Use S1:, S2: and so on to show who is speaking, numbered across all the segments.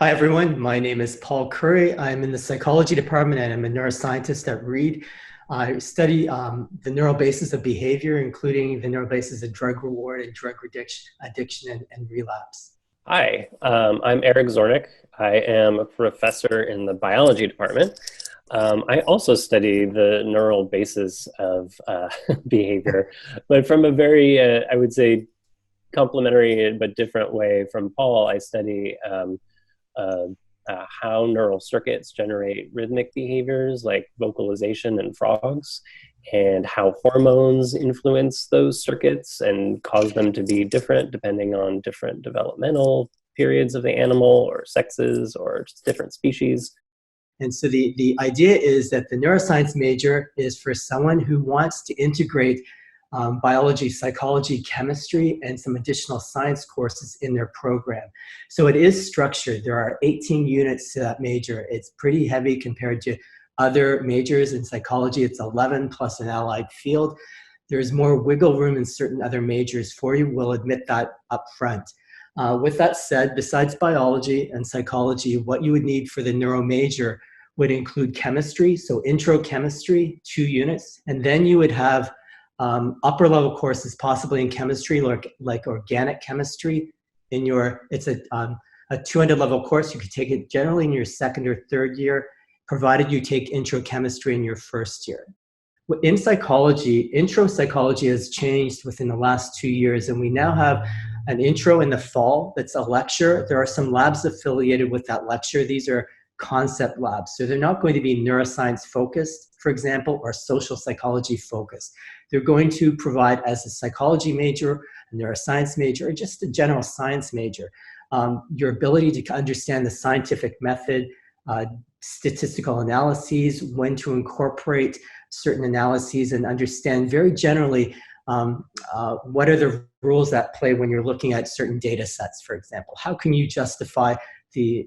S1: Hi, everyone. My name is Paul Curry. I'm in the psychology department and I'm a neuroscientist at Reed. I study the neural basis of behavior, including the neural basis of drug reward and drug addiction and relapse.
S2: Hi, I'm Eric Zornick. I am a professor in the biology department. I also study the neural basis of behavior, but from a very, I would say, complementary but different way from Paul. I study uh, how neural circuits generate rhythmic behaviors like vocalization in frogs, and how hormones influence those circuits and cause them to be different depending on different developmental periods of the animal or sexes or just different species.
S1: And so the idea is that the neuroscience major is for someone who wants to integrate biology, psychology, chemistry, and some additional science courses in their program. So it is structured. There are 18 units to that major. It's pretty heavy compared to other majors in psychology. It's 11 plus an allied field. There's more wiggle room in certain other majors for you. We'll admit that up front. With that said, besides biology and psychology, what you would need for the neuro major would include chemistry, so intro chemistry, 2 units, and then you would have upper level courses, possibly in chemistry, like organic chemistry. It's a 200 level course. You could take it generally in your second or third year, provided you take intro chemistry in your first year. In psychology, intro psychology has changed within the last 2 years, and we now have an intro in the fall that's a lecture. There are some labs affiliated with that lecture. These are concept labs. So they're not going to be neuroscience focused, for example, or social psychology focused. They're going to provide, as a psychology major, a neuroscience major, or just a general science major, your ability to understand the scientific method, statistical analyses, when to incorporate certain analyses, and understand very generally what are the rules at play when you're looking at certain data sets, for example. How can you justify the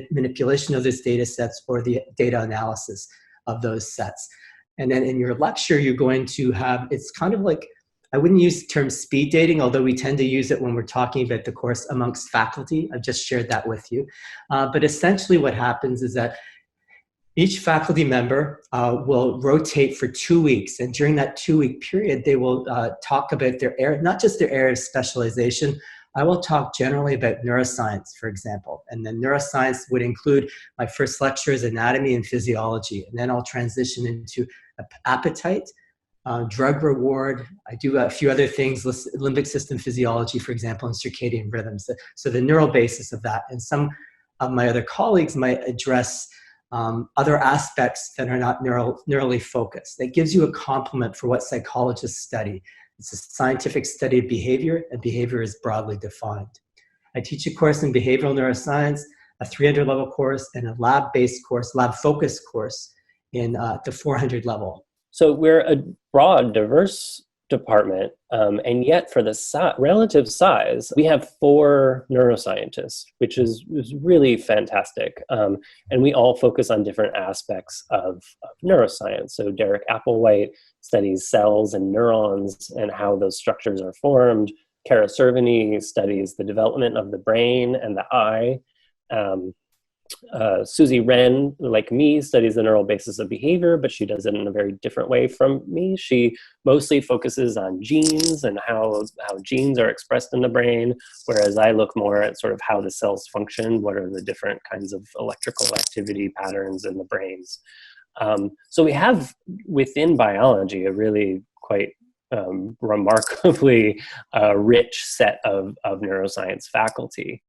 S1: manipulation of those data sets or the data analysis of those sets? And then in your lecture, you're going to have, it's kind of like, I wouldn't use the term speed dating, although we tend to use it when we're talking about the course amongst faculty. I've just shared that with you. But essentially what happens is that each faculty member will rotate for 2 weeks, and during that 2-week period, they will talk about their area, not just their area of specialization. I will talk generally about neuroscience, for example, and then neuroscience would include my first lecture is anatomy and physiology, and then I'll transition into appetite, drug reward. I do a few other things, limbic system physiology, for example, and circadian rhythms. So the neural basis of that, and some of my other colleagues might address other aspects that are not neurally focused. That gives you a complement for what psychologists study. It's a scientific study of behavior, and behavior is broadly defined. I teach a course in behavioral neuroscience, a 300 level course, and a lab-based course, lab-focused course in the 400 level.
S2: So we're a broad, diverse department, and yet for the relative size, we have 4 neuroscientists, which is really fantastic. And we all focus on different aspects of neuroscience. So Derek Applewhite studies cells and neurons and how those structures are formed. Kara Cerveny studies the development of the brain and the eye. Susie Wren, like me, studies the neural basis of behavior, but she does it in a very different way from me. She mostly focuses on genes and how genes are expressed in the brain, whereas I look more at sort of how the cells function, what are the different kinds of electrical activity patterns in the brains. So we have within biology a really quite remarkably rich set of neuroscience faculty.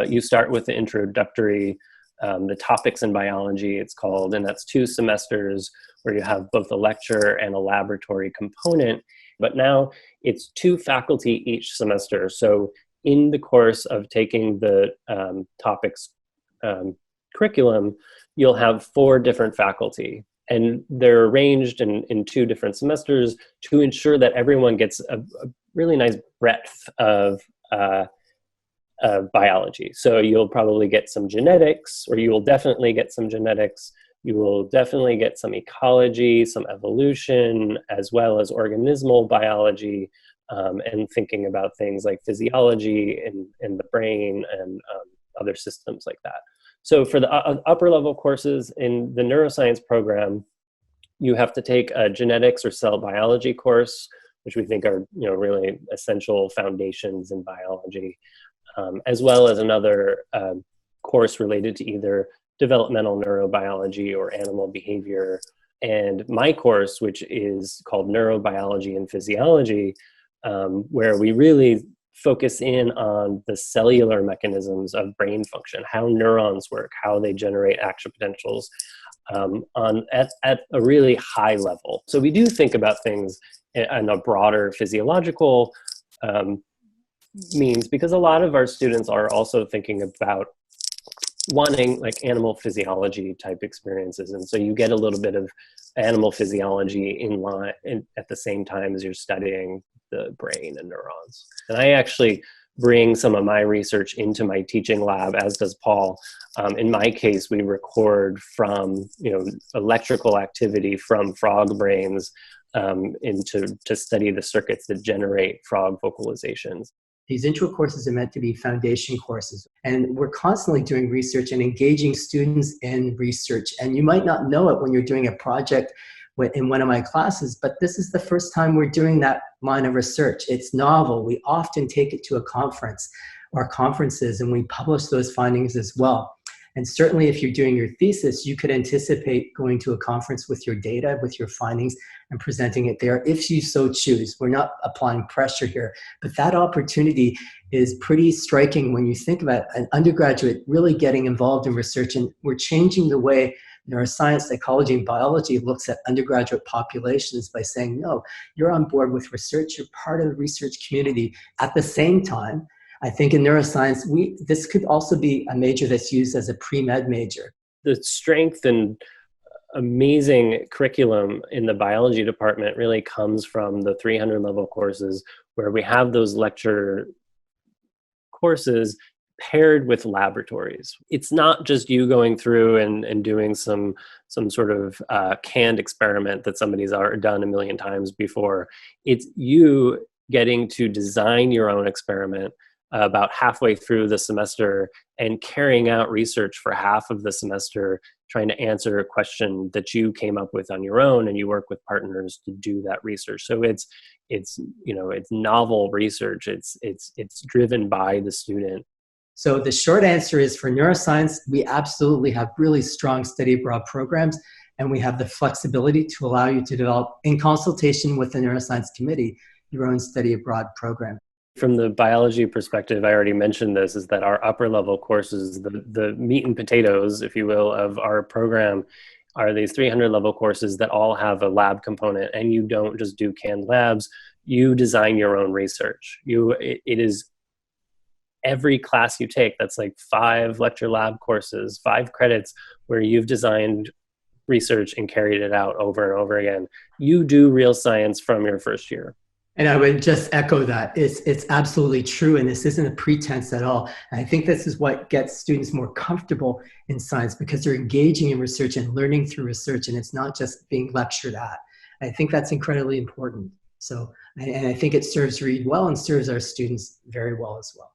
S2: You start with the introductory, the topics in biology, it's called, and that's 2 semesters where you have both a lecture and a laboratory component. But now it's 2 faculty each semester. So in the course of taking the topics curriculum, you'll have 4 different faculty. And they're arranged in 2 different semesters to ensure that everyone gets a really nice breadth of biology. So you'll probably get some genetics, or you will definitely get some genetics. You will definitely get some ecology, some evolution, as well as organismal biology, and thinking about things like physiology in the brain and other systems like that. So for the upper level courses in the neuroscience program, you have to take a genetics or cell biology course, which we think are really essential foundations in biology, as well as another course related to either developmental neurobiology or animal behavior. And my course, which is called Neurobiology and Physiology, where we really focus in on the cellular mechanisms of brain function, how neurons work, how they generate action potentials at a really high level. So we do think about things in a broader physiological means, because a lot of our students are also thinking about wanting like animal physiology type experiences. And so you get a little bit of animal physiology in line at the same time as you're studying the brain and neurons. And I actually bring some of my research into my teaching lab, as does Paul. In my case, we record from electrical activity from frog brains to study the circuits that generate frog vocalizations.
S1: These intro courses are meant to be foundation courses, and we're constantly doing research and engaging students in research. And you might not know it when you're doing a project in one of my classes, but this is the first time we're doing that line of research. It's novel. We often take it to a conference or conferences, and we publish those findings as well. And certainly if you're doing your thesis, you could anticipate going to a conference with your data, with your findings, and presenting it there if you so choose. We're not applying pressure here, but that opportunity is pretty striking when you think about an undergraduate really getting involved in research. And we're changing the way neuroscience, psychology, and biology looks at undergraduate populations by saying, no, you're on board with research, you're part of the research community. At the same time, I think in neuroscience, this could also be a major that's used as a pre-med major.
S2: The strength and amazing curriculum in the biology department really comes from the 300 level courses, where we have those lecture courses paired with laboratories. It's not just you going through and doing some sort of canned experiment that somebody's already done a million times before. It's you getting to design your own experiment about halfway through the semester and carrying out research for half of the semester, trying to answer a question that you came up with on your own, and you work with partners to do that research. So it's novel research. It's driven by the student.
S1: So the short answer is, for neuroscience, we absolutely have really strong study abroad programs, and we have the flexibility to allow you to develop, in consultation with the neuroscience committee, your own study abroad program.
S2: From the biology perspective, I already mentioned this, is that our upper level courses, the meat and potatoes, if you will, of our program are these 300 level courses that all have a lab component, and you don't just do canned labs, you design your own research. It is every class you take, that's like 5 lecture lab courses, 5 credits, where you've designed research and carried it out over and over again. You do real science from your first year.
S1: And I would just echo that. It's absolutely true, and this isn't a pretense at all. And I think this is what gets students more comfortable in science, because they're engaging in research and learning through research, and it's not just being lectured at. I think that's incredibly important. So, and I think it serves Reed well and serves our students very well as well.